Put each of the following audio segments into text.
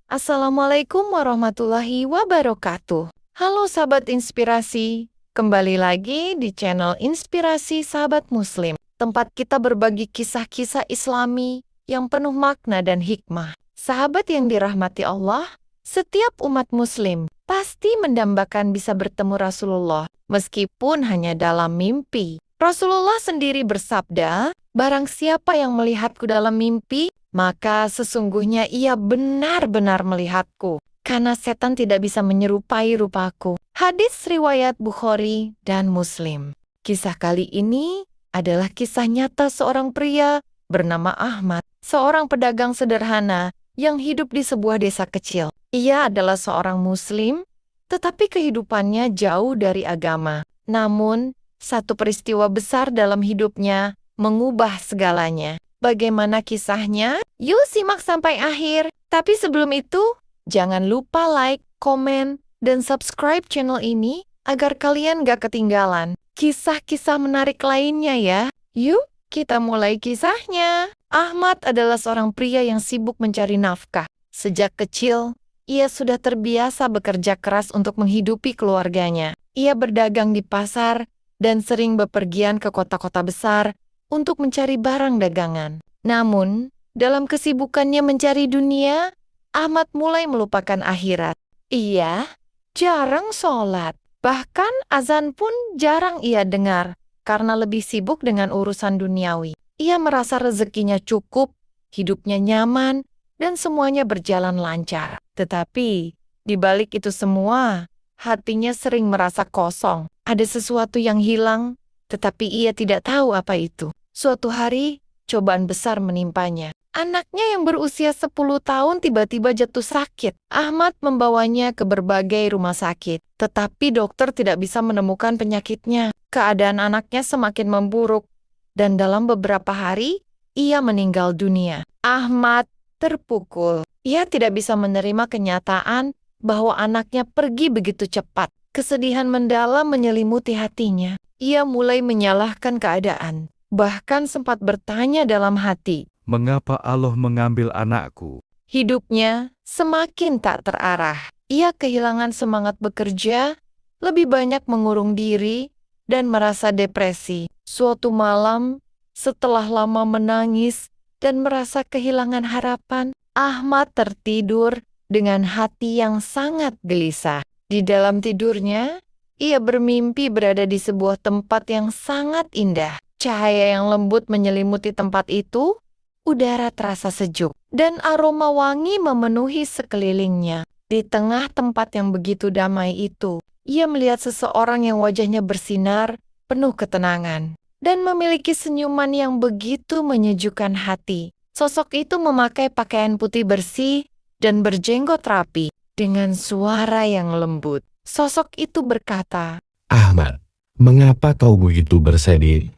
Assalamualaikum warahmatullahi wabarakatuh. Halo sahabat inspirasi, kembali lagi di channel Inspirasi Sahabat Muslim, tempat kita berbagi kisah-kisah Islami yang penuh makna dan hikmah. Sahabat yang dirahmati Allah, setiap umat Muslim pasti mendambakan bisa bertemu Rasulullah, meskipun hanya dalam mimpi. Rasulullah sendiri bersabda, "Barang siapa yang melihatku dalam mimpi, maka sesungguhnya ia benar-benar melihatku, karena setan tidak bisa menyerupai rupaku." Hadis riwayat Bukhari dan Muslim. Kisah kali ini adalah kisah nyata seorang pria bernama Ahmad, seorang pedagang sederhana yang hidup di sebuah desa kecil. Ia adalah seorang Muslim, tetapi kehidupannya jauh dari agama. Namun, satu peristiwa besar dalam hidupnya mengubah segalanya. Bagaimana kisahnya? Yuk simak sampai akhir. Tapi sebelum itu, jangan lupa like, komen, dan subscribe channel ini agar kalian gak ketinggalan kisah-kisah menarik lainnya ya. Yuk, kita mulai kisahnya. Ahmad adalah seorang pria yang sibuk mencari nafkah. Sejak kecil, ia sudah terbiasa bekerja keras untuk menghidupi keluarganya. Ia berdagang di pasar dan sering bepergian ke kota-kota besar untuk mencari barang dagangan. Namun, dalam kesibukannya mencari dunia, Ahmad mulai melupakan akhirat. Ia jarang sholat, bahkan azan pun jarang ia dengar karena lebih sibuk dengan urusan duniawi. Ia merasa rezekinya cukup, hidupnya nyaman, dan semuanya berjalan lancar. Tetapi, di balik itu semua, hatinya sering merasa kosong. Ada sesuatu yang hilang, tetapi ia tidak tahu apa itu. Suatu hari, cobaan besar menimpanya. Anaknya yang berusia 10 tahun tiba-tiba jatuh sakit. Ahmad membawanya ke berbagai rumah sakit, tetapi dokter tidak bisa menemukan penyakitnya. Keadaan anaknya semakin memburuk, dan dalam beberapa hari, ia meninggal dunia. Ahmad terpukul. Ia tidak bisa menerima kenyataan bahwa anaknya pergi begitu cepat. Kesedihan mendalam menyelimuti hatinya. Ia mulai menyalahkan keadaan. Bahkan sempat bertanya dalam hati, "Mengapa Allah mengambil anakku?" Hidupnya semakin tak terarah. Ia kehilangan semangat bekerja, lebih banyak mengurung diri, dan merasa depresi. Suatu malam, setelah lama menangis dan merasa kehilangan harapan, Ahmad tertidur dengan hati yang sangat gelisah. Di dalam tidurnya, ia bermimpi berada di sebuah tempat yang sangat indah. Cahaya yang lembut menyelimuti tempat itu, udara terasa sejuk, dan aroma wangi memenuhi sekelilingnya. Di tengah tempat yang begitu damai itu, ia melihat seseorang yang wajahnya bersinar, penuh ketenangan, dan memiliki senyuman yang begitu menyejukkan hati. Sosok itu memakai pakaian putih bersih dan berjenggot rapi. Dengan suara yang lembut, sosok itu berkata, "Ahmad, mengapa kau begitu bersedih?"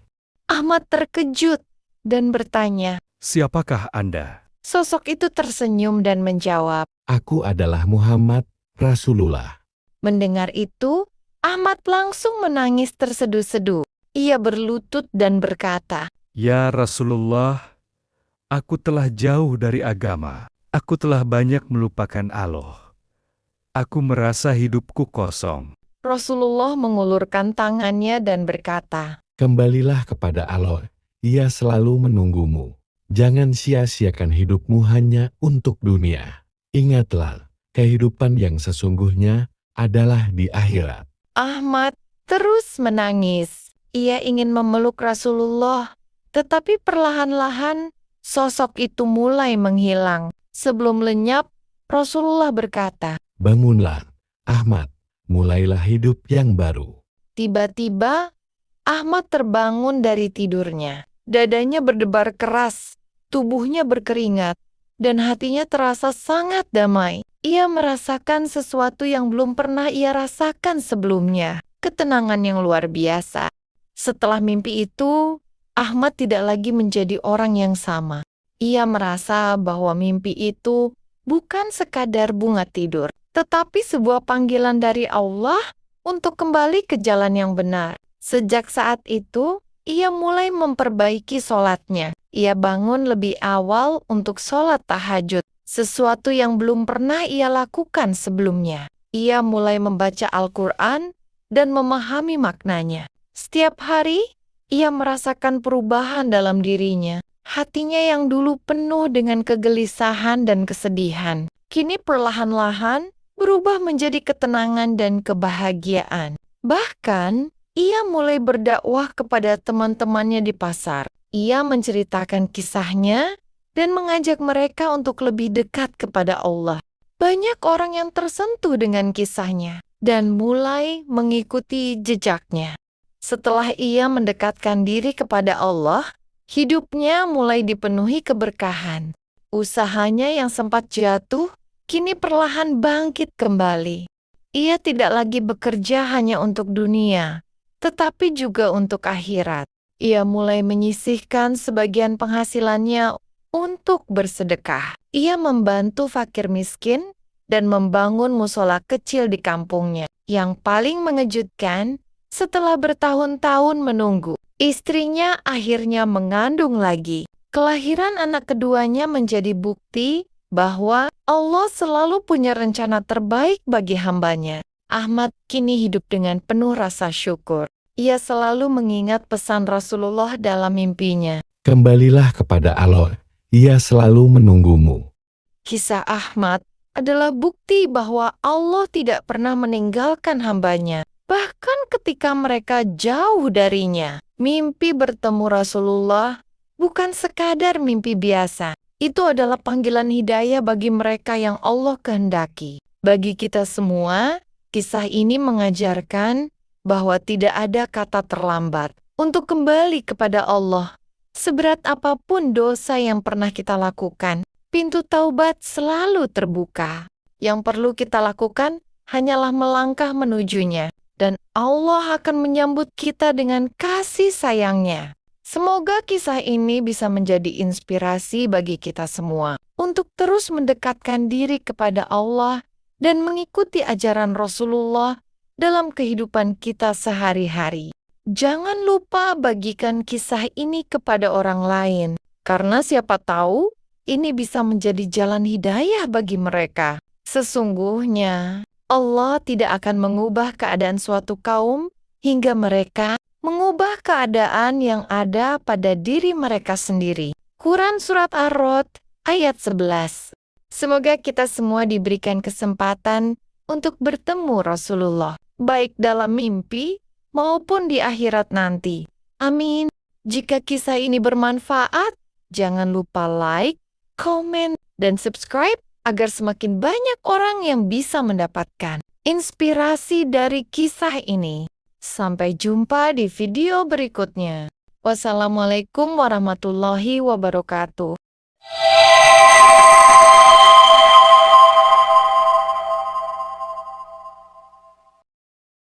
Ahmad terkejut dan bertanya. "Siapakah Anda?" Sosok itu tersenyum dan menjawab. "Aku adalah Muhammad Rasulullah." Mendengar itu, Ahmad langsung menangis terseduh-seduh. Ia berlutut dan berkata, "Ya Rasulullah, aku telah jauh dari agama. Aku telah banyak melupakan Allah. Aku merasa hidupku kosong." Rasulullah mengulurkan tangannya dan berkata, "Kembalilah kepada Allah, Ia selalu menunggumu. Jangan sia-siakan hidupmu hanya untuk dunia. Ingatlah, kehidupan yang sesungguhnya adalah di akhirat." Ahmad terus menangis. Ia ingin memeluk Rasulullah, tetapi perlahan-lahan sosok itu mulai menghilang. Sebelum lenyap, Rasulullah berkata, "Bangunlah, Ahmad, mulailah hidup yang baru." Tiba-tiba, Ahmad terbangun dari tidurnya. Dadanya berdebar keras, tubuhnya berkeringat, dan hatinya terasa sangat damai. Ia merasakan sesuatu yang belum pernah ia rasakan sebelumnya, ketenangan yang luar biasa. Setelah mimpi itu, Ahmad tidak lagi menjadi orang yang sama. Ia merasa bahwa mimpi itu bukan sekadar bunga tidur, tetapi sebuah panggilan dari Allah untuk kembali ke jalan yang benar. Sejak saat itu, ia mulai memperbaiki sholatnya. Ia bangun lebih awal untuk sholat tahajud. sesuatu yang belum pernah ia lakukan sebelumnya. Ia mulai membaca Al-Quran dan memahami maknanya. Setiap hari, ia merasakan perubahan dalam dirinya. Hatinya yang dulu penuh dengan kegelisahan dan kesedihan, kini perlahan-lahan berubah menjadi ketenangan dan kebahagiaan. Bahkan, ia mulai berdakwah kepada teman-temannya di pasar. Ia menceritakan kisahnya dan mengajak mereka untuk lebih dekat kepada Allah. Banyak orang yang tersentuh dengan kisahnya dan mulai mengikuti jejaknya. Setelah ia mendekatkan diri kepada Allah, hidupnya mulai dipenuhi keberkahan. Usahanya yang sempat jatuh, kini perlahan bangkit kembali. Ia tidak lagi bekerja hanya untuk dunia, tetapi juga untuk akhirat. Ia mulai menyisihkan sebagian penghasilannya untuk bersedekah. Ia membantu fakir miskin dan membangun musola kecil di kampungnya. Yang paling mengejutkan, setelah bertahun-tahun menunggu, istrinya akhirnya mengandung lagi. Kelahiran anak keduanya menjadi bukti bahwa Allah selalu punya rencana terbaik bagi hambanya. Ahmad kini hidup dengan penuh rasa syukur. Ia selalu mengingat pesan Rasulullah dalam mimpinya. Kembalilah kepada Allah, Ia selalu menunggumu. Kisah Ahmad adalah bukti bahwa Allah tidak pernah meninggalkan hambanya. Bahkan ketika mereka jauh darinya, mimpi bertemu Rasulullah bukan sekadar mimpi biasa. Itu adalah panggilan hidayah bagi mereka yang Allah kehendaki. Bagi kita semua, kisah ini mengajarkan bahwa tidak ada kata terlambat untuk kembali kepada Allah. Seberat apapun dosa yang pernah kita lakukan, pintu taubat selalu terbuka. Yang perlu kita lakukan hanyalah melangkah menujunya. Dan Allah akan menyambut kita dengan kasih sayangnya. Semoga kisah ini bisa menjadi inspirasi bagi kita semua untuk terus mendekatkan diri kepada Allah dan mengikuti ajaran Rasulullah dalam kehidupan kita sehari-hari. Jangan lupa bagikan kisah ini kepada orang lain, karena siapa tahu ini bisa menjadi jalan hidayah bagi mereka. Sesungguhnya, Allah tidak akan mengubah keadaan suatu kaum hingga mereka mengubah keadaan yang ada pada diri mereka sendiri. Quran Surat Ar-Rod ayat 11. Semoga kita semua diberikan kesempatan untuk bertemu Rasulullah, baik dalam mimpi maupun di akhirat nanti. Amin. Jika kisah ini bermanfaat, jangan lupa like, komen, dan subscribe agar semakin banyak orang yang bisa mendapatkan inspirasi dari kisah ini. Sampai jumpa di video berikutnya. Wassalamualaikum warahmatullahi wabarakatuh.